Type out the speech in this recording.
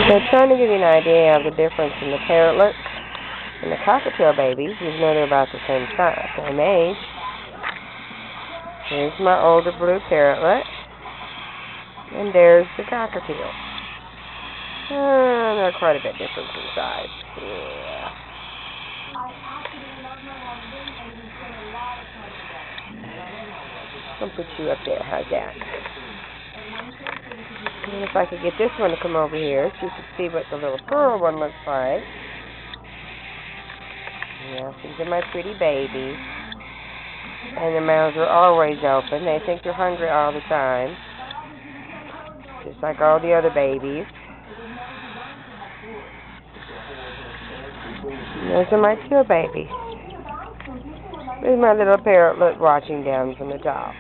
So trying to give you an idea of the difference in the parrotlets and the cockatiel babies, even though they're about the same size, same age. Here's my older blue parrotlet, and there's the cockatiel. They're quite a bit different in size. Yeah. I'll put you up there. How's that? And if I could get this one to come over here so you can see what the little pearl one looks like. Yeah, these are my pretty babies. And their mouths are always open. They think they're hungry all the time. Just like all the other babies. And those are my teal babies. There's my little parrotlet watching down from the top.